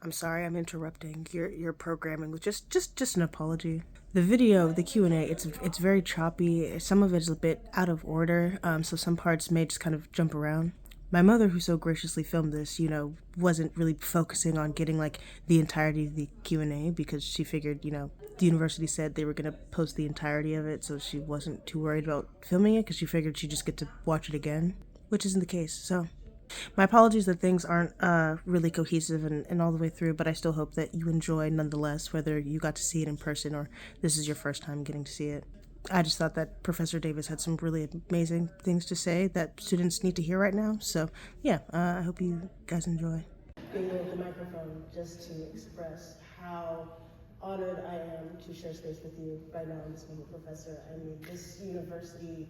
I'm sorry, I'm interrupting your programming with just an apology. The video, the Q&A, it's very choppy. Some of it is a bit out of order, so some parts may just kind of jump around. My mother, who so graciously filmed this, wasn't really focusing on getting like the entirety of the Q&A because she figured, the university said they were gonna post the entirety of it, so she wasn't too worried about filming it because she figured she'd just get to watch it again, which isn't the case. So my apologies that things aren't really cohesive and all the way through, but I still hope that you enjoy nonetheless, whether you got to see it in person or this is your first time getting to see it. I just thought that Professor Davis had some really amazing things to say that students need to hear right now. So, yeah, I hope you guys enjoy. Being with the microphone just to express how honored I am to share space with you right now in this moment, Professor. I mean, this university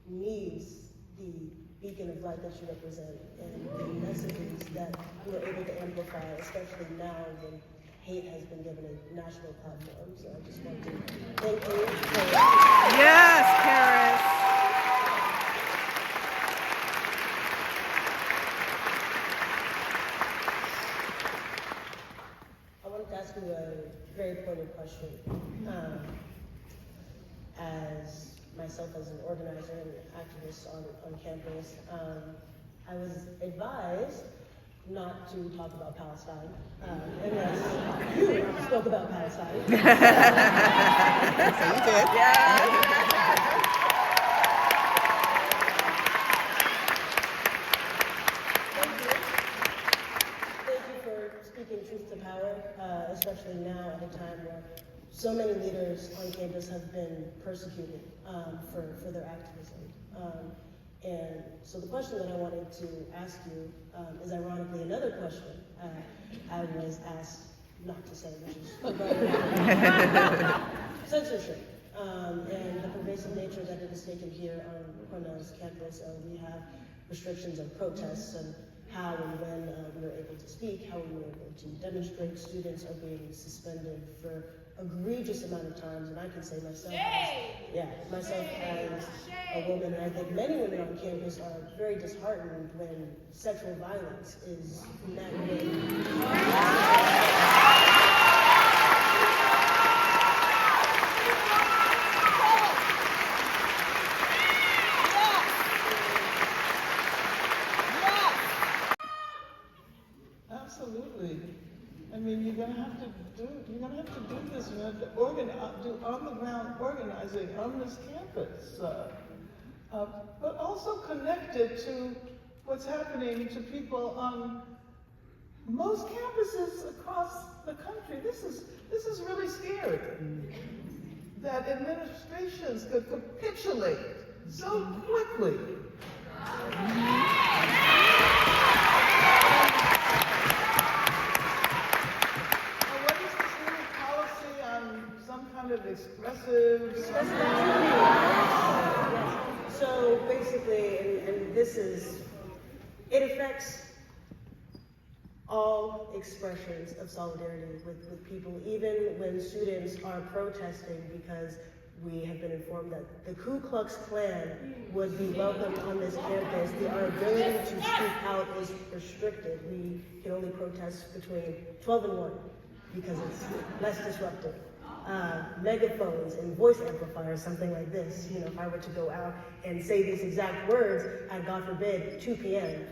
needs the beacon of light that you represent and the messages that you are able to amplify, especially now when hate has been given a national platform. So I just want to thank you. Yes, Karys. I wanted to ask you a very pointed question. As myself as an organizer and activist on campus, I was advised not to talk about Palestine unless you spoke about Palestine. So you did. Yeah. Thank you for speaking truth to power, especially now at a time where so many leaders on campus have been persecuted for their activism. And so the question that I wanted to ask you is ironically another question I was asked not to say, which is censorship and the pervasive nature that it is taken here on Cornell's campus. We have restrictions on protests and how and when we are able to speak, how we are able to demonstrate. Students are being suspended for egregious amount of times, and I can say myself as a woman, and I think many women on campus are very disheartened when sexual violence is met with. Absolutely. I mean, you're gonna have to do this. You have to do on-the-ground organizing on this campus, but also connected to what's happening to people on most campuses across the country. This is really scary. That administrations could capitulate so quickly. Kind of expressive. So basically, and this is, it affects all expressions of solidarity with people, even when students are protesting because we have been informed that the Ku Klux Klan would be welcome on this campus. Our ability to speak out is restricted. We can only protest between 12 and 1 because it's less disruptive. Megaphones and voice amplifiers, something like this. If I were to go out and say these exact words at, God forbid, 2 p.m.,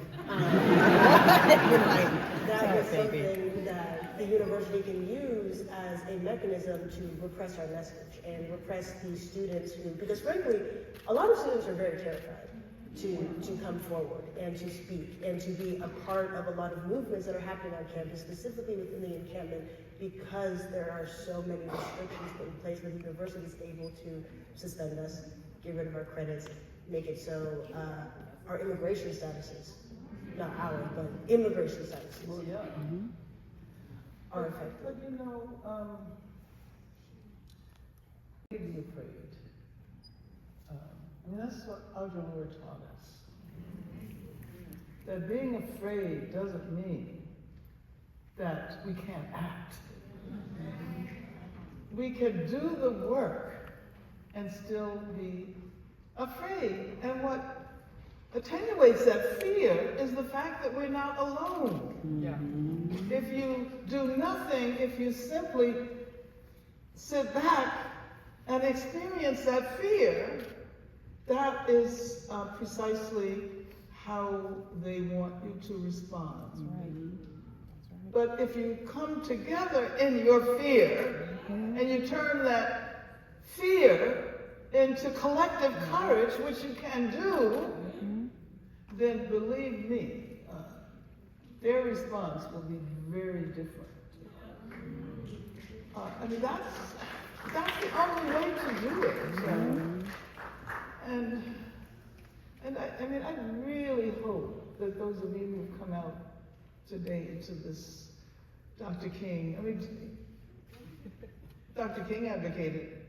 that is something that the university can use as a mechanism to repress our message and repress these students because frankly, a lot of students are very terrified to come forward and to speak and to be a part of a lot of movements that are happening on campus, specifically within the encampment, because there are so many restrictions put in place where the university is able to suspend us, get rid of our credits, make it so our immigration statuses, not our, but immigration statuses are affected. But be afraid. That's what Audre taught us. That being afraid doesn't mean that we can't act. We can do the work and still be afraid. And what attenuates that fear is the fact that we're not alone. If you do nothing, if you simply sit back and experience that fear, that is precisely how they want you to respond. That's right. But if you come together in your fear and you turn that fear into collective courage, which you can do, then believe me, their response will be very different. I mean, that's the only way to do it. And I really hope that those of you who have come out today to this Dr. King, Dr. King advocated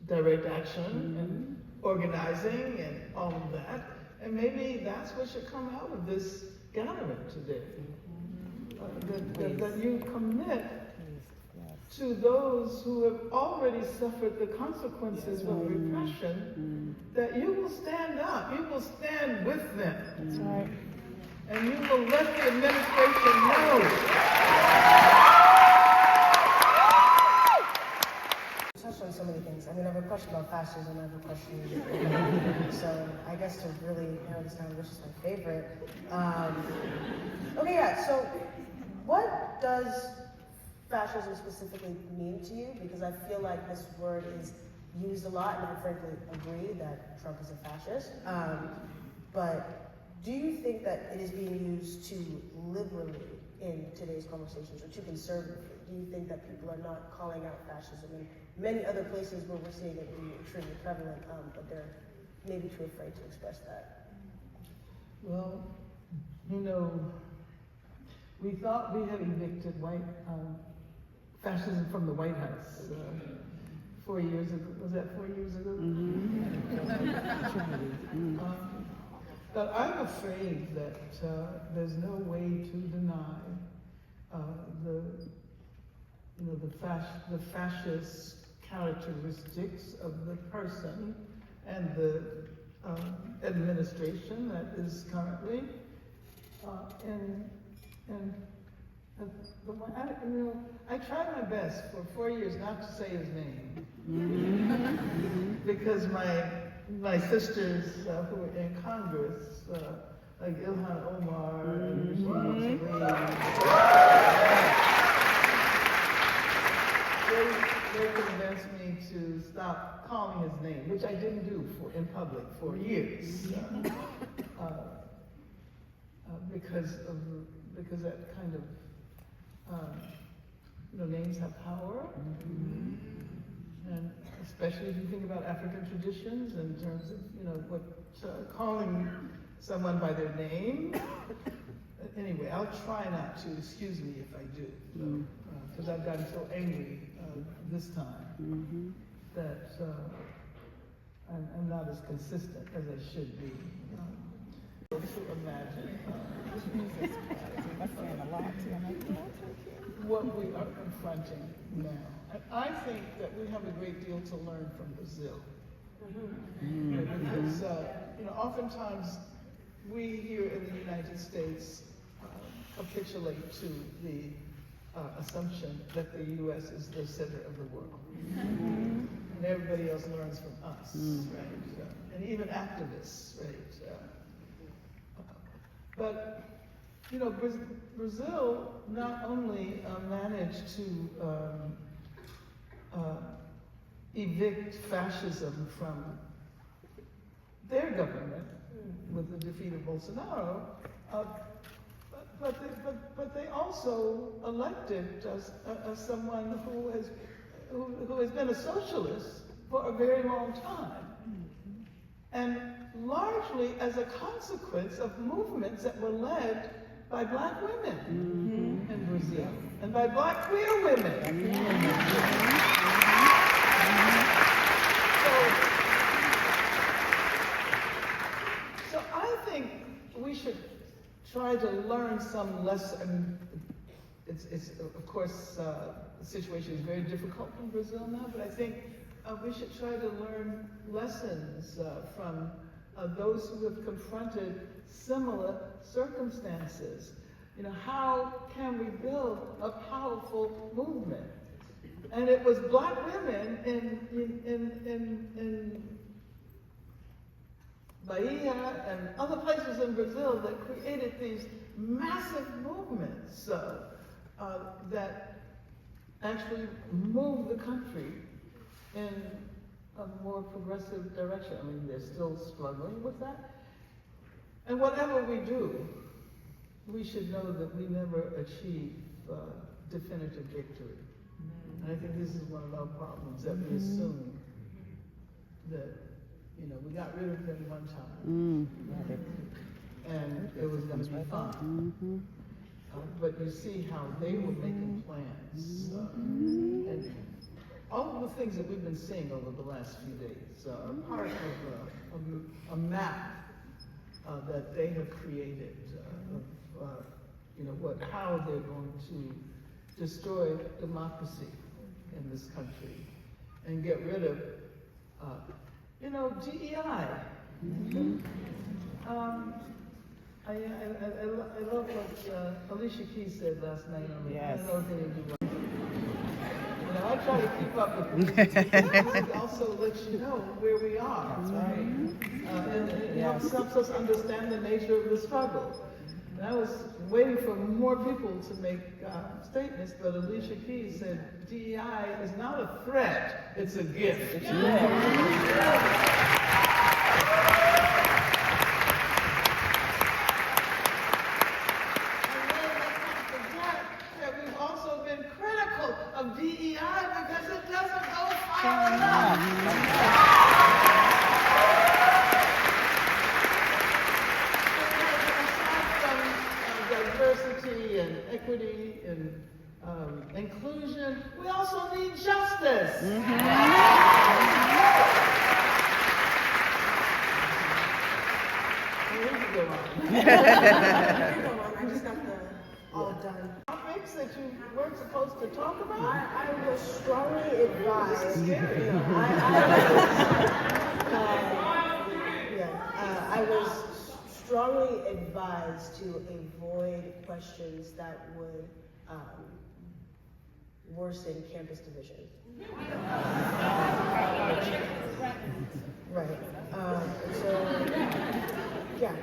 direct action and organizing and all of that, and maybe that's what should come out of this gathering today. That you commit to those who have already suffered the consequences of repression, that you will stand up, you will stand with them. That's right. And you will let the administration know. You touched on so many things. I mean, I have a question about fascism, I have a question. So I guess to really narrow this down, which is my favorite. Okay, yeah, so what does fascism specifically mean to you? Because I feel like this word is used a lot, and I frankly agree that Trump is a fascist. But do you think that it is being used too liberally in today's conversations, or too conservatively? Do you think that people are not calling out fascism in many other places where we're seeing it be extremely prevalent, but they're maybe too afraid to express that? Well, we thought we had evicted fascism from the White House 4 years ago. Was that 4 years ago? But I'm afraid that there's no way to deny the fascist characteristics of the person and the administration that is currently I tried my best for 4 years not to say his name because my sisters who were in Congress, like Ilhan Omar and Rashida Tlaib, they convinced me to stop calling his name, which I didn't do in public for years, because that kind of names have power, and especially if you think about African traditions in terms of calling someone by their name. Anyway, I'll try not to. Excuse me if I do, because I've gotten so angry this time that I'm not as consistent as I should be. To imagine what we are confronting now. And I think that we have a great deal to learn from Brazil. Because oftentimes we here in the United States capitulate to the assumption that the U.S. is the center of the world. And everybody else learns from us, right? And even activists, right? But Brazil not only managed to evict fascism from their government with the defeat of Bolsonaro, but they also elected someone who has been a socialist for a very long time. And largely as a consequence of movements that were led by black women in Brazil, and by black queer women. So I think we should try to learn some lesson. It's of course, the situation is very difficult in Brazil now, but I think we should try to learn lessons from those who have confronted similar circumstances. how can we build a powerful movement? And it was black women in Bahia and other places in Brazil that created these massive movements that actually moved the country in a more progressive direction. I mean, they're still struggling with that. And whatever we do, we should know that we never achieve definitive victory. And I think this is one of our problems, that we assume that, we got rid of them one time, and it was going to be fine. But you see how they were making plans, and all of the things that we've been seeing over the last few days are part of a map that they have created of how they're going to destroy democracy in this country and get rid of DEI. I love what Alicia Keys said last night on the Yes. I try to keep up with it. Also let you know where we are. That's right. And it helps us understand the nature of the struggle. And I was waiting for more people to make statements, but Alicia Keys said DEI is not a threat, it's a gift. It's a gift. Of DEI because it doesn't go far enough. Aside from diversity and equity and inclusion, we also need justice. We can go on. I just got all done. Topics that you weren't supposed to talk about? I was strongly advised. I was strongly advised to avoid questions that would worsen campus division. Right. So, yeah,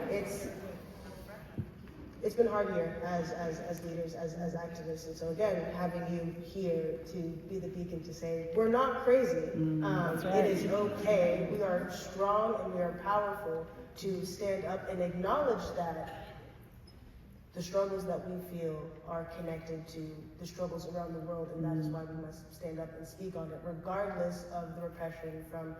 it's been hard here as leaders, as activists, and so again, having you here to be the beacon to say, we're not crazy, right. It is okay, we are strong and we are powerful to stand up and acknowledge that the struggles that we feel are connected to the struggles around the world, and that is why we must stand up and speak on it, regardless of the repression from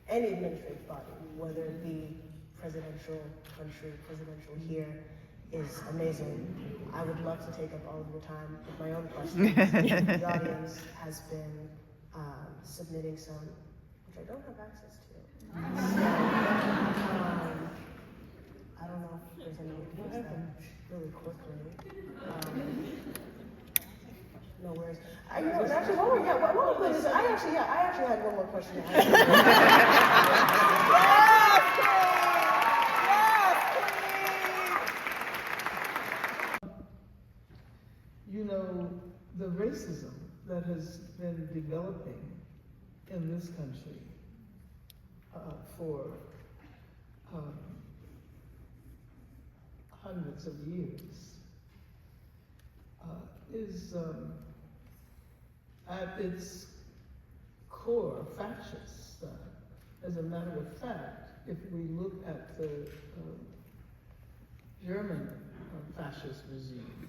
any administrative body, whether it be presidential country, presidential here, is amazing. I would love to take up all of your time with my own questions. The audience has been submitting some, which I don't have access to. So, I don't know if there's any way to use that really quickly. No worries. Actually, one more thing is, I actually had one more question to ask. The racism that has been developing in this country for hundreds of years is at its core fascist. As a matter of fact, if we look at the German fascist regime,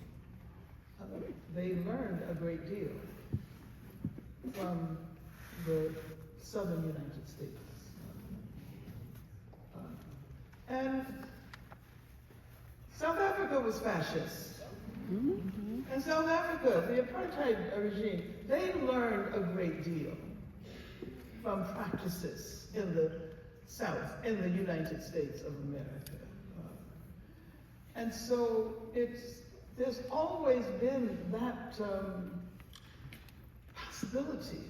they learned a great deal from the southern United States. And South Africa was fascist. In South Africa, the apartheid regime, they learned a great deal from practices in the South, in the United States of America. And so there's always been that possibility.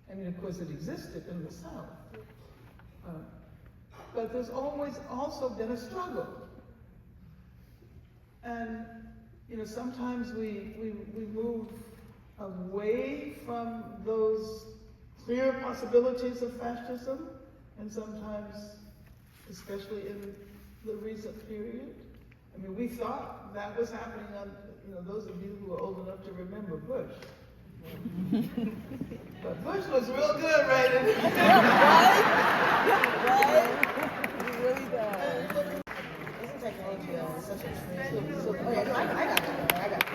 I mean, of course, it existed in the South. But there's always also been a struggle. And, sometimes we move away from those clear possibilities of fascism, and sometimes, especially in the recent period, we thought that was happening on, those of you who are old enough to remember Bush. But Bush was real good, right? He really does. Isn't technology such a trend? So, oh yeah, no, I got you.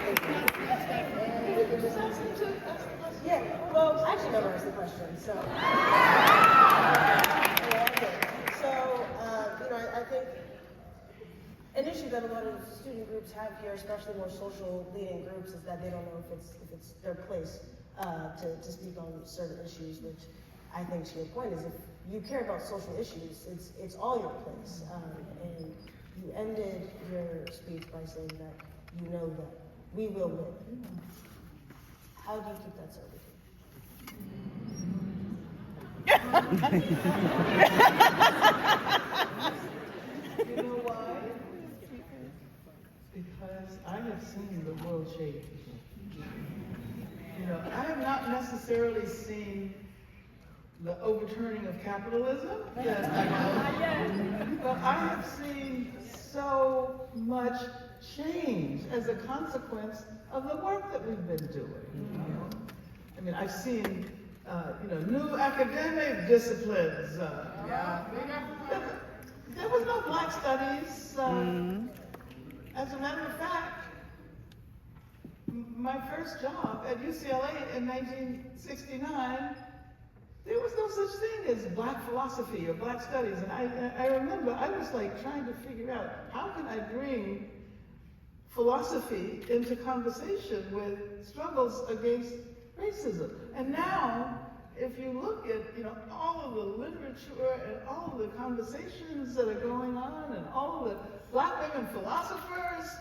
Thank you. Yeah, well, I actually never asked the question, so. Yeah, okay. So, I think an issue that a lot of student groups have here, especially more social leading groups, is that they don't know if it's their place to speak on certain issues, which I think, to your point, is if you care about social issues, it's all your place. And you ended your speech by saying that you know that we will win. How do you keep that servitude? You know why? Because I have seen the world change. I have not necessarily seen the overturning of capitalism, yes, I know. But I have seen so much change as a consequence of the work that we've been doing. I've seen, new academic disciplines. There was no Black studies. As a matter of fact, my first job at UCLA in 1969, there was no such thing as Black philosophy or Black studies. And I remember I was like trying to figure out, how can I bring philosophy into conversation with struggles against racism? And now, if you look at all of the literature and all of the conversations that are going on and all of the Black women philosophers,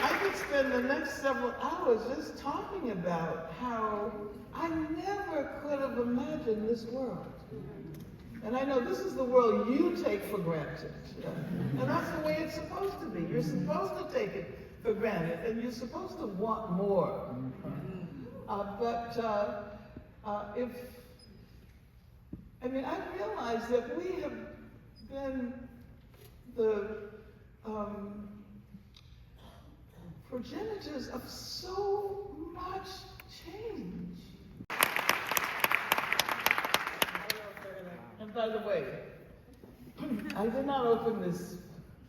I could spend the next several hours just talking about how I never could have imagined this world. And I know this is the world you take for granted. And that's the way it's supposed to be. You're supposed to take it for granted, and you're supposed to want more. I realize that we have been the progenitors of so much change. And by the way, I did not open this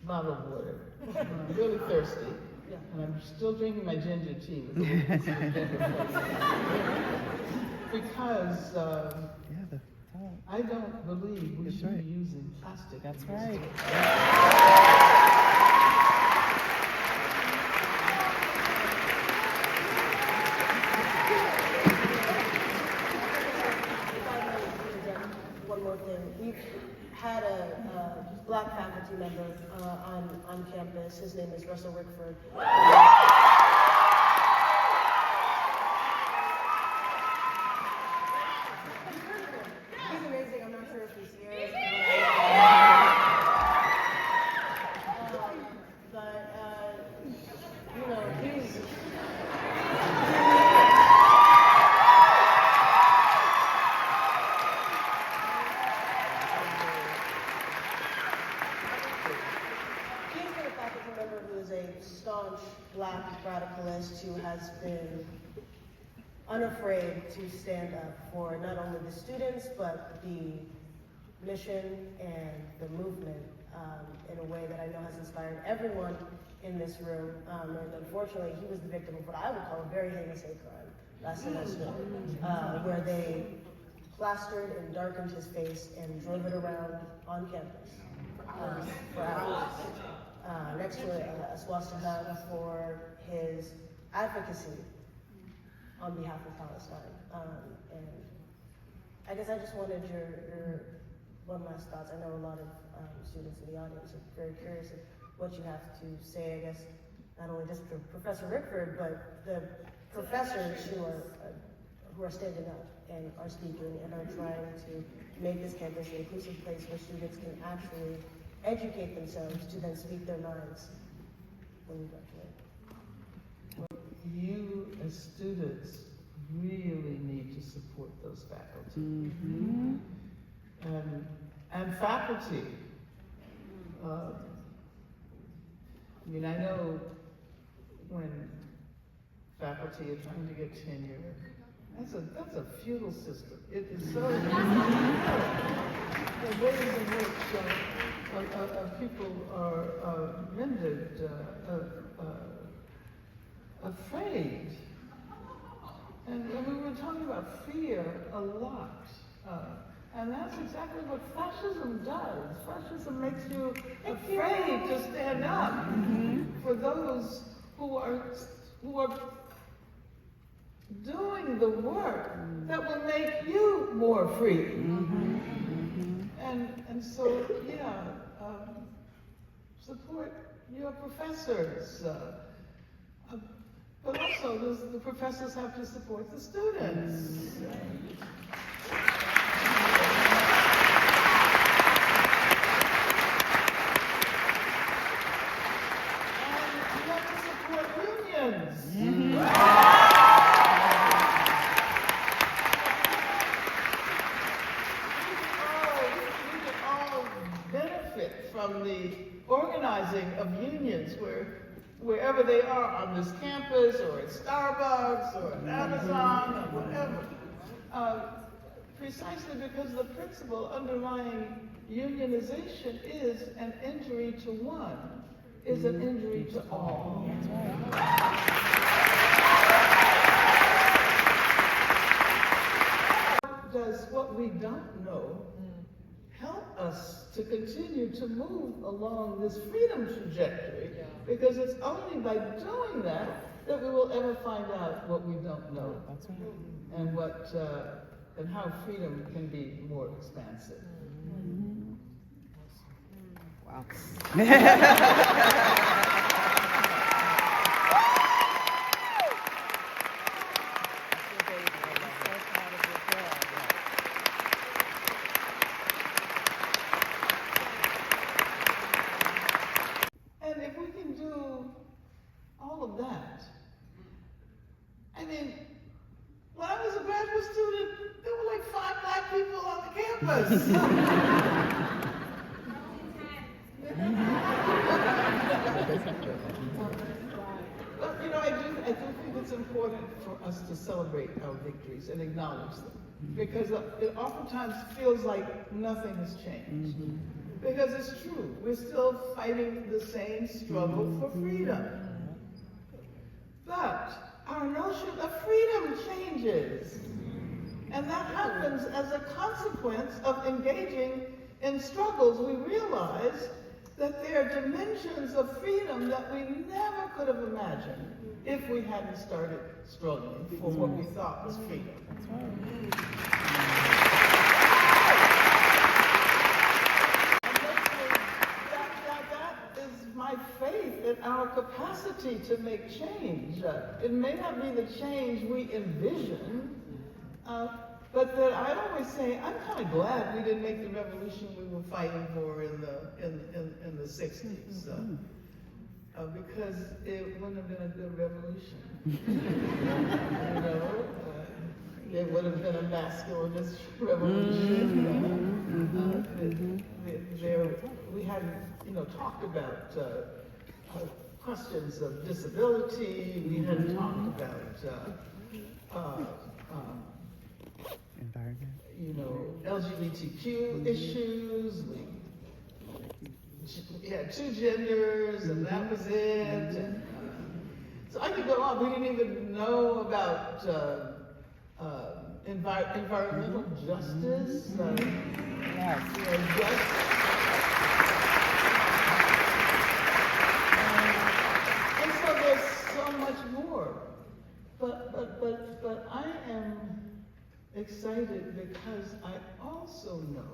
bottle of water. I'm really thirsty, and I'm still drinking my ginger tea with a little ginger flavor. Because I don't believe we should be using plastic. That's right. One more thing. We've had a Black faculty member on campus. His name is Russell Rickford. He's amazing. I'm not sure if he's here. He's... who is a staunch Black radicalist who has been unafraid to stand up for not only the students, but the mission and the movement in a way that I know has inspired everyone in this room. And unfortunately, he was the victim of what I would call a very heinous hate crime last semester, where they plastered and darkened his face and drove it around on campus for hours. Next to a swastika for his advocacy on behalf of Palestine. And I guess I just wanted your one last thoughts. I know a lot of students in the audience are very curious of what you have to say, I guess, not only just for Professor Rickford, but the professors who are who are standing up and are speaking and are trying to make this campus an inclusive place where students can actually educate themselves to then speak their minds when we graduate. You as students really need to support those faculty. And faculty. I mean, I know when faculty are trying to get tenure, that's a futile system. It is so the ways in which people are rendered afraid. And we were talking about fear a lot. And that's exactly what fascism does. Fascism makes you afraid to stand up for those who are doing the work that will make you more free. And so, yeah, support your professors. But also, the professors have to support the students. And you have to support unions. We can all benefit from the organizing of unions wherever they are on this campus, or at Starbucks, or at Amazon, or whatever. Precisely because the principle underlying unionization is an injury to one, is an injury to all. Does what we don't know help us to continue to move along this freedom trajectory? Because it's only by doing that that we will ever find out what we don't know. That's right. And and how freedom can be more expansive. Wow. And if we can do all of that, I mean, when I was a graduate student, there were like 5 black people on the campus. But you know, I do think it's important for us to celebrate our victories and acknowledge them, because it oftentimes feels like nothing has changed. Because it's true, we're still fighting the same struggle for freedom. But our notion of freedom changes. And that happens as a consequence of engaging in struggles. We realize that there are dimensions of freedom that we never could have imagined if we hadn't started struggling for what we thought was freedom. That is my faith in our capacity to make change. It may not be the change we envision, but that I always say, I'm kind of glad we didn't make the revolution we were fighting for in the 60s, because it wouldn't have been a good revolution. You know, it would have been a masculinist revolution. We hadn't, talked about questions of disability. We hadn't talked about Environment. LGBTQ issues. We had 2 genders, and that was it. And, so I could go on. We didn't even know about environmental justice. And so there's so much more. But I am excited because I also know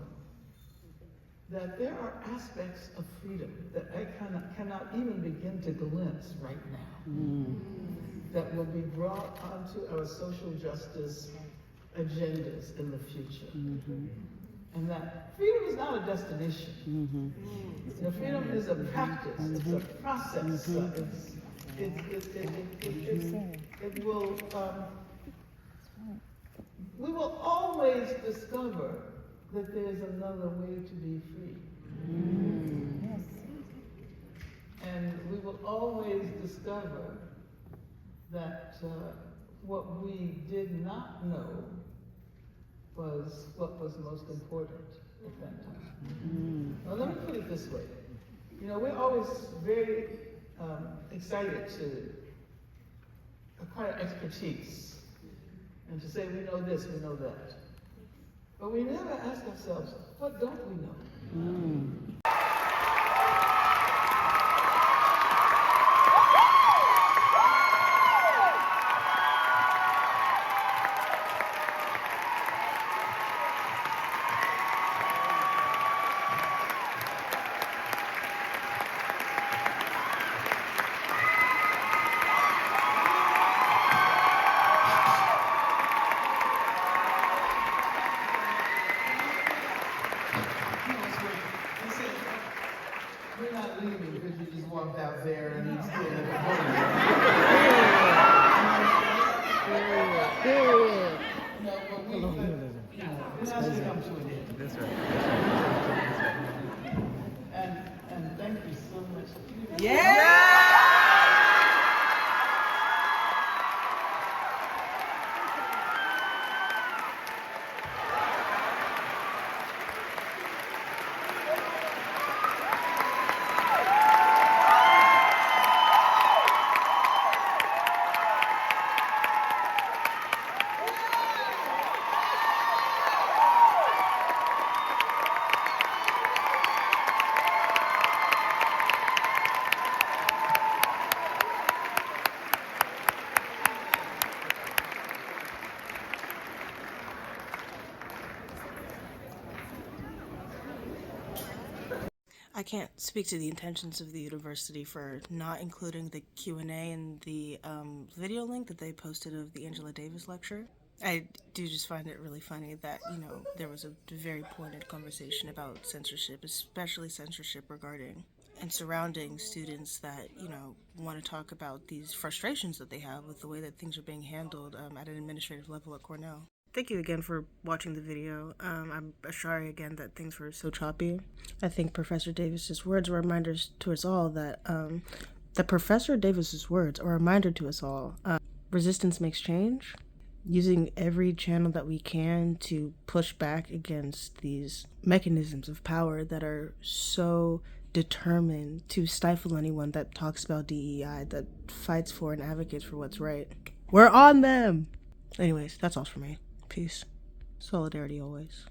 that there are aspects of freedom that I cannot even begin to glimpse right now, that will be brought onto our social justice agendas in the future. And that freedom is not a destination. You know, freedom is a practice, it's a process. It will, we will always discover that there's another way to be free. And we will always discover that what we did not know was what was most important at that time. Now let me put it this way. You know, we're always very excited to acquire expertise and to say we know this, we know that. But we never ask ourselves, what don't we know? We're not leaving because you just walked out there and he's still in the Period. No, but we, it has to come to an end. That's right. And thank you so much. Yeah! I can't speak to the intentions of the university for not including the Q&A in the video link that they posted of the Angela Davis lecture. I do just find it really funny that, you know, there was a very pointed conversation about censorship, especially censorship regarding and surrounding students that, you know, want to talk about these frustrations that they have with the way that things are being handled at an administrative level at Cornell. Thank you again for watching the video. I'm sorry again that things were so choppy. I think Professor Davis's words were reminders to us all that Professor Davis's words are a reminder to us all. Resistance makes change. Using every channel that we can to push back against these mechanisms of power that are so determined to stifle anyone that talks about DEI, that fights for and advocates for what's right. We're on them! Anyways, that's all for me. Peace. Solidarity always.